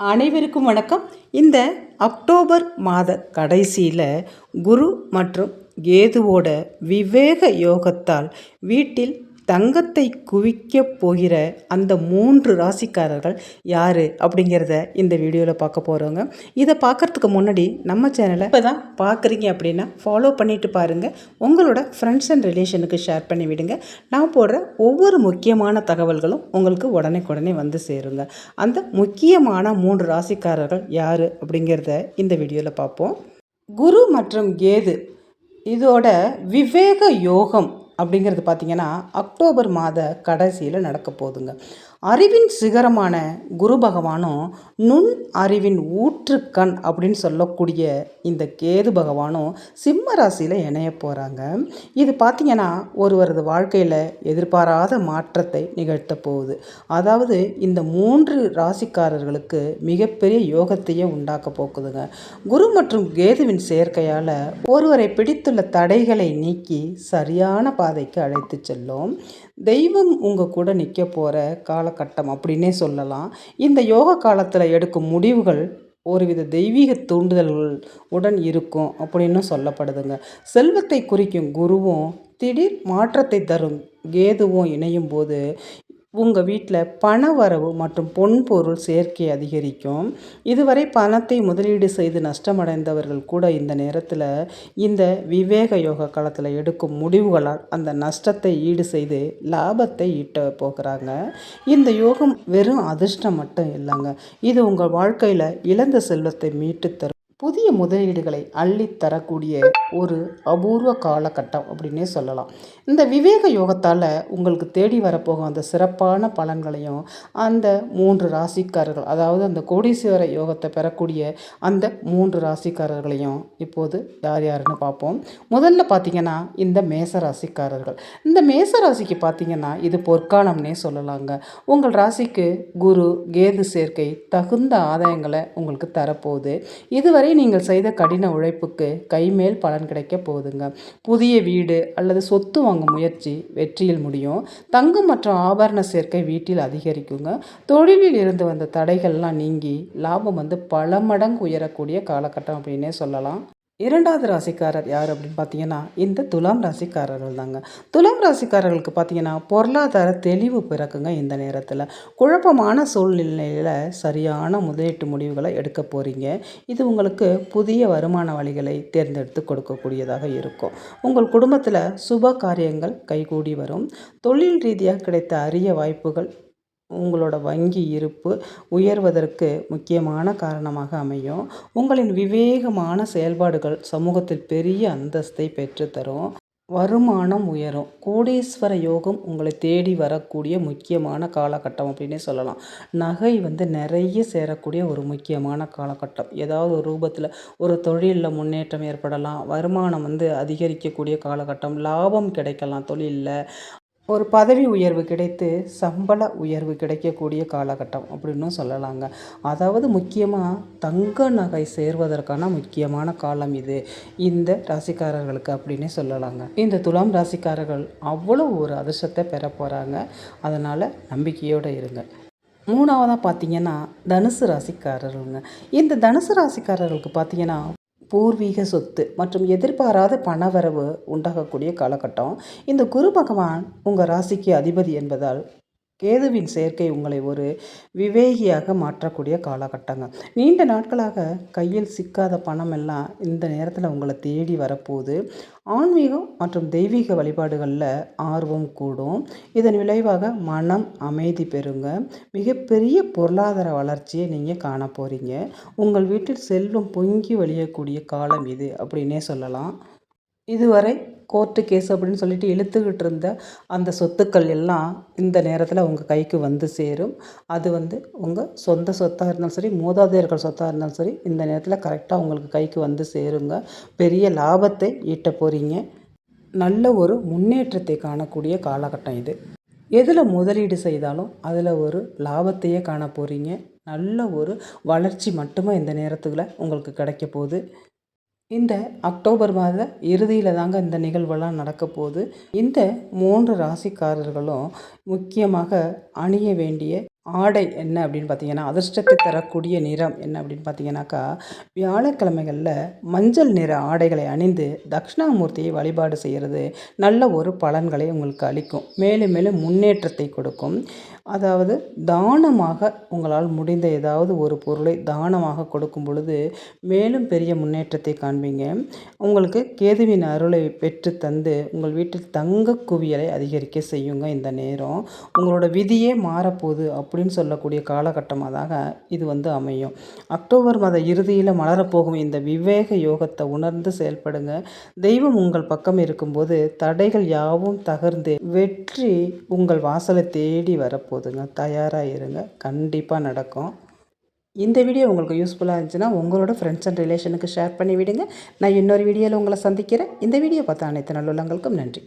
அனைவருக்கும் வணக்கம். இந்த அக்டோபர் மாத கடைசியில் குரு மற்றும் கேதுவோட விவேக யோகத்தால் வீட்டில் தங்கத்தை குவிக்கப் போகிற அந்த 3 ராசிக்காரர்கள் யார் அப்படிங்கிறத இந்த வீடியோவில் பார்க்க போகிறோங்க. இதை பார்க்குறதுக்கு முன்னாடி நம்ம சேனலை இப்போ தான் பார்க்குறீங்க அப்படின்னா ஃபாலோ பண்ணிவிட்டு பாருங்கள். உங்களோட ஃப்ரெண்ட்ஸ் அண்ட் ரிலேஷனுக்கு ஷேர் பண்ணி விடுங்க. நான் போடுற ஒவ்வொரு முக்கியமான தகவல்களும் உங்களுக்கு உடனே வந்து சேருங்க. அந்த முக்கியமான 3 ராசிக்காரர்கள் யார் அப்படிங்கிறத இந்த வீடியோவில் பார்ப்போம். குரு மற்றும் கேது இதோட விவேக யோகம் அப்படிங்கிறது பார்த்திங்கன்னா அக்டோபர் மாத கடைசியில் நடக்க போகுதுங்க. அறிவின் சிகரமான குரு பகவானும் நுண் அறிவின் ஊற்றுக்கண் அப்படின்னு சொல்லக்கூடிய இந்த கேது பகவானும் சிம்ம ராசியில் இணைய போகிறாங்க. இது பார்த்திங்கன்னா ஒருவரது வாழ்க்கையில் எதிர்பாராத மாற்றத்தை நிகழ்த்த போகுது. அதாவது இந்த 3 ராசிக்காரர்களுக்கு மிகப்பெரிய யோகத்தையே உண்டாக்க போக்குதுங்க. குரு மற்றும் கேதுவின் சேர்க்கையால் ஒருவரை பிடித்துள்ள தடைகளை நீக்கி சரியான பாதைக்கு அழைத்து செல்லும். தெய்வம் உங்கள் கூட நிற்க போகிற காலகட்டம் அப்படின்னே சொல்லலாம். இந்த யோக காலத்தில் எடுக்கும் முடிவுகள் ஒருவித தெய்வீக தூண்டுதல்கள் உடன் இருக்கும் அப்படின்னு சொல்லப்படுதுங்க. செல்வத்தை குறிக்கும் குருவும் திடீர் மாற்றத்தை தரும் கேதுவும் இணையும் போது உங்கள் வீட்டில் பண வரவு மற்றும் பொன்பொருள் சேர்க்கை அதிகரிக்கும். இதுவரை பணத்தை முதலீடு செய்து நஷ்டமடைந்தவர்கள் கூட இந்த நேரத்தில் இந்த விவேக யோக காலத்தில் எடுக்கும் முடிவுகளால் அந்த நஷ்டத்தை ஈடு செய்து லாபத்தை ஈட்ட போகிறாங்க. இந்த யோகம் வெறும் அதிர்ஷ்டம் மட்டும் இல்லைங்க, இது உங்கள் வாழ்க்கையில் இழந்த செல்வத்தை மீட்டு தரும் புதிய முதலீடுகளை அள்ளித்தரக்கூடிய ஒரு அபூர்வ காலகட்டம் அப்படின்னே சொல்லலாம். இந்த விவேக யோகத்தால் உங்களுக்கு தேடி வரப்போகும் அந்த சிறப்பான பலன்களையும் அந்த 3 ராசிக்காரர்கள், அதாவது அந்த கோடீஸ்வர யோகத்தை பெறக்கூடிய அந்த 3 ராசிக்காரர்களையும் இப்போது யார் யாருன்னு பார்ப்போம். முதல்ல பார்த்திங்கன்னா இந்த மேச ராசிக்காரர்கள். இந்த மேச ராசிக்கு பார்த்திங்கன்னா இது பொற்காலம்னே சொல்லலாங்க. உங்கள் ராசிக்கு குரு கேது சேர்க்கை தகுந்த ஆதாயங்களை உங்களுக்கு தரப்போகுது. இதுவரை நீங்கள் செய்த கடின உழைப்புக்கு கைமேல் பலன் கிடைக்க போகுதுங்க. புதிய வீடு அல்லது சொத்து வாங்கும் முயற்சி வெற்றியில் முடியும். தங்கம் மற்றும் ஆபரண சேர்க்கை வீட்டில் அதிகரிக்குங்க. தொழிலில் இருந்து வந்த தடைகள்லாம் நீங்கி லாபம் பல மடங்கு உயரக்கூடிய காலகட்டம் அப்படின்னே சொல்லலாம். இரண்டாவது ராசிக்காரர் யார் அப்படின்னு பார்த்தீங்கன்னா இந்த துலாம் ராசிக்காரர்கள் தாங்க. துலாம் ராசிக்காரர்களுக்கு பார்த்தீங்கன்னா பொருளாதார தெளிவு பிறக்குங்க. இந்த நேரத்தில் குழப்பமான சூழ்நிலையில் சரியான முதலீட்டு முடிவுகளை எடுக்க போகிறீங்க. இது உங்களுக்கு புதிய வருமான வழிகளை தேர்ந்தெடுத்து கொடுக்கக்கூடியதாக இருக்கும். உங்கள் குடும்பத்தில் சுப காரியங்கள் கைகூடி வரும். தொழில் ரீதியாக கிடைத்த அரிய வாய்ப்புகள் உங்களோட வங்கி இருப்பு உயர்வதற்கு முக்கியமான காரணமாக அமையும். உங்களின் விவேகமான செயல்பாடுகள் சமூகத்தில் பெரிய அந்தஸ்தை பெற்றுத்தரும். வருமானம் உயரும். கோடீஸ்வர யோகம் உங்களை தேடி வரக்கூடிய முக்கியமான காலகட்டம் அப்படின்னே சொல்லலாம். நகை நிறைய சேரக்கூடிய ஒரு முக்கியமான காலகட்டம். ஏதாவது ஒரு ரூபத்தில் ஒரு தொழிலில் முன்னேற்றம் ஏற்படலாம். வருமானம் அதிகரிக்கக்கூடிய காலகட்டம். லாபம் கிடைக்கலாம். தொழிலில் ஒரு பதவி உயர்வு கிடைத்து சம்பள உயர்வு கிடைக்கக்கூடிய காலகட்டம் அப்படின்னு சொல்லலாங்க. அதாவது முக்கியமாக தங்க நகை சேர்வதற்கான முக்கியமான காலம் இது இந்த ராசிக்காரர்களுக்கு அப்படின்னே சொல்லலாங்க. இந்த துலாம் ராசிக்காரர்கள் அவ்வளோ ஒரு அதிர்ஷ்டத்தை பெற போகிறாங்க. அதனால் நம்பிக்கையோடு இருங்க. மூணாவதாக பார்த்திங்கன்னா தனுசு ராசிக்காரர்களுங்க. இந்த தனுசு ராசிக்காரர்களுக்கு பார்த்திங்கன்னா பூர்வீக சொத்து மற்றும் எதிர்பாராத பணவரவு உண்டாகக்கூடிய காலகட்டம். இந்த குரு பகவான் உங்கள் ராசிக்கு அதிபதி என்பதால் கேதுவின் சேர்க்கை உங்களை ஒரு விவேகியாக மாற்றக்கூடிய காலகட்டங்க. நீண்ட நாட்களாக கையில் சிக்காத பணம் எல்லாம் இந்த நேரத்தில் உங்களை தேடி வரப்போகுது. ஆன்மீகம் மற்றும் தெய்வீக வழிபாடுகளில் ஆர்வம் கூடும். இதன் விளைவாக மனம் அமைதி பெறுங்க. மிகப்பெரிய பொருளாதார வளர்ச்சியை நீங்கள் காண போகிறீங்க. உங்கள் வீட்டில் செல்வம் பொங்கி வழியக்கூடிய காலம் இது அப்படின்னே சொல்லலாம். இதுவரை கோர்ட்டு கேஸ் அப்படின்னு சொல்லிட்டு இழுத்துக்கிட்டு இருந்த அந்த சொத்துக்கள் எல்லாம் இந்த நேரத்தில் உங்கள் கைக்கு வந்து சேரும். அது உங்கள் சொந்த சொத்தாக இருந்தாலும் சரி, மூதாதையர்கள் சொத்தாக இருந்தாலும் சரி, இந்த நேரத்தில் கரெக்டாக உங்களுக்கு கைக்கு வந்து சேருங்க. பெரிய லாபத்தை ஈட்ட போகிறீங்க. நல்ல ஒரு முன்னேற்றத்தை காணக்கூடிய காலகட்டம் இது. எதில் முதலீடு செய்தாலும் அதில் ஒரு லாபத்தையே காண போகிறீங்க. நல்ல ஒரு வளர்ச்சி மட்டுமே இந்த நேரத்தில் உங்களுக்கு கிடைக்க போகுது. இந்த அக்டோபர் மாத இறுதியில் தாங்க இந்த நிகழ்வெல்லாம் நடக்க போகுது. இந்த 3 ராசிக்காரர்களும் முக்கியமாக அணிய வேண்டிய ஆடை என்ன அப்படின்னு பார்த்தீங்கன்னா, அதிர்ஷ்டத்தை தரக்கூடிய நிறம் என்ன அப்படின்னு பார்த்தீங்கன்னாக்கா, வியாழக்கிழமைகள்ல மஞ்சள் நிற ஆடைகளை அணிந்து தட்சிணாமூர்த்தியை வழிபாடு செய்கிறது நல்ல ஒரு பலன்களை உங்களுக்கு அளிக்கும். மேலும் மேலும் முன்னேற்றத்தை கொடுக்கும். அதாவது தானமாக உங்களால் முடிந்த ஏதாவது ஒரு பொருளை தானமாக கொடுக்கும் பொழுது மேலும் பெரிய முன்னேற்றத்தை காண்பீங்க. உங்களுக்கு கேதுவின் அருளை பெற்று தந்து உங்கள் வீட்டில் தங்க குவியலை அதிகரிக்க செய்யுங்க இந்த நேரம். உங்களோட விதியே மாறப்போகுது அப்படின்னு சொல்லக்கூடிய காலகட்டமாக தாங்க இது அமையும். அக்டோபர் மாத இறுதியில் மலரப்போகும் இந்த விவேக யோகத்தை உணர்ந்து செயல்படுங்க. தெய்வம் உங்கள் பக்கம் இருக்கும்போது தடைகள் யாவும் தகர்ந்து வெற்றி உங்கள் வாசலை தேடி வரப்போகுதுங்க. தயாராக இருங்க, கண்டிப்பாக நடக்கும். இந்த வீடியோ உங்களுக்கு யூஸ்ஃபுல்லாக இருந்துச்சுன்னா உங்களோட ஃப்ரெண்ட்ஸ் அண்ட் ரிலேஷனுக்கு ஷேர் பண்ணி விடுங்க. நான் இன்னொரு வீடியோவில் உங்களை சந்திக்கிறேன். இந்த வீடியோ பார்த்த அனைத்து நல்லுள்ளங்களுக்கும் நன்றி.